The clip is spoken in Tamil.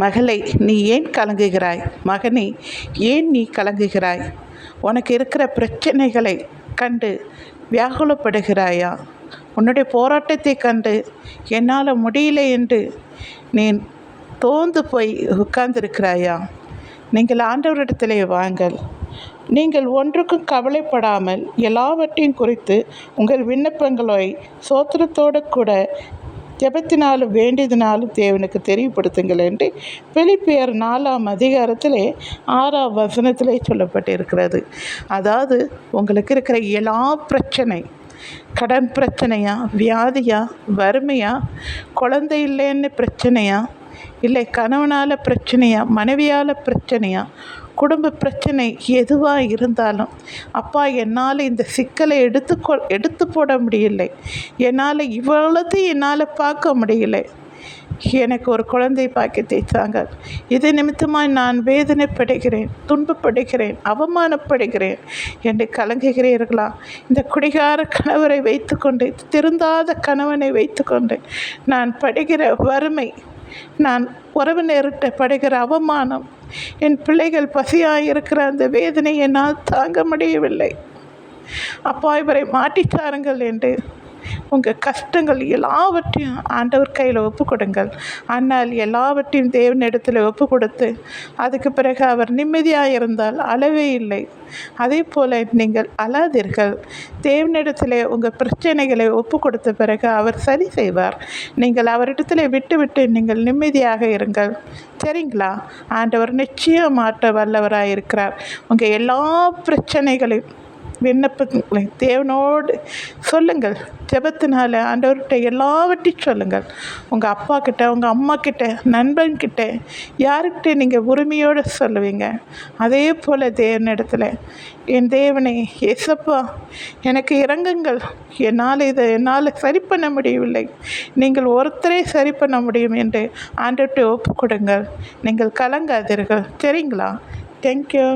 மகளே, நீ ஏன் கலங்குகிறாய்? மகனே, ஏன் நீ கலங்குகிறாய்? உனக்கு இருக்கிற பிரச்சனைகளை கண்டு வியாகுலப்படுகிறாயா? உன்னுடைய போராட்டத்தை கண்டு என்னால் முடியல என்று நீ தோர்ந்து போய் உட்கார்ந்திருக்கிறாயா? நீங்கள் ஆண்டவரிடத்திலே வாங்கள். நீங்கள் ஒன்றுக்கும் கவலைப்படாமல் எல்லாவற்றையும் குறித்து உங்கள் விண்ணப்பங்களை சோத்திரத்தோடு கூட ஜெபத்தினாலும் வேண்டியதினாலும் தேவனுக்கு தெரியப்படுத்துங்கள் என்று பிலிப்பியர் 4ஆம் அதிகாரத்திலே 6ஆம் வசனத்திலே சொல்லப்பட்டிருக்கிறது. அதாவது உங்களுக்கு இருக்கிற எல்லா பிரச்சனை, கடன் பிரச்சனையா, வியாதியா, வறுமையா, குழந்தை இல்லைன்னு பிரச்சனையா, இல்லை கணவனால் பிரச்சனையா, மனைவியால் பிரச்சனையா, குடும்ப பிரச்சனை எதுவாக இருந்தாலும், அப்பா என்னால் இந்த சிக்கலை எடுத்து போட முடியலை, என்னால் இவ்வளோத்தையும் என்னால் பார்க்க முடியலை, எனக்கு ஒரு குழந்தை பாக்கியத்தை தாங்க, இது நிமித்தமாக நான் வேதனைப்படுகிறேன், துன்பப்படுகிறேன், அவமானப்படுகிறேன் என்று கலங்குகிறீர்களா? இந்த குடிகார கணவரை வைத்துக்கொண்டு, திருந்தாத கணவனை வைத்துக்கொண்டு நான் படுகிற வறுமை, நான் உறவினர்கிட்ட படுகிற அவமானம், என் பிள்ளைகள் பசியாக இருக்கிற அந்த வேதனை என்னால் தாங்க முடியவில்லை, அப்பா இவரை மாற்றித்தாருங்கள் என்று உங்கள் கஷ்டங்கள் எல்லாவற்றையும் ஆண்டவர் கையில் ஒப்பு கொடுங்கள். ஆனால் எல்லாவற்றையும் தேவனிடத்தில் ஒப்பு கொடுத்து அதுக்கு பிறகு அவர் நிம்மதியாக இருந்தால் அளவே இல்லை. அதே போல் நீங்கள் அழாதீர்கள். தேவனிடத்தில் உங்கள் பிரச்சனைகளை ஒப்பு கொடுத்த பிறகு அவர் சரி செய்வார். நீங்கள் அவரிடத்தில் விட்டு நீங்கள் நிம்மதியாக இருங்கள். சரிங்களா? ஆண்டவர் நிச்சயம் மாற்ற வல்லவராக இருக்கிறார். உங்கள் எல்லா பிரச்சனைகளையும் விண்ணப்பங்களை தேவனோடு சொல்லுங்கள். ஜெபத்தினால ஆண்டவர்கிட்ட எல்லாவற்றையும் சொல்லுங்கள். உங்கள் அப்பா கிட்ட, உங்கள் அம்மா கிட்ட, நண்பன்கிட்ட, யாருக்கிட்ட நீங்கள் உரிமையோடு சொல்லுவீங்க. அதே போல் தேவனிடத்தில், என் தேவனே ஏசப்பா எனக்கு இரங்குங்கள், என்னால் சரி பண்ண முடியவில்லை, நீங்கள் ஒருத்தரே சரி பண்ண முடியும் என்று ஆண்டவர்கிட்ட ஒப்பு கொடுங்கள். நீங்கள் கலங்காதீர்கள். சரிங்களா? தேங்க்யூ.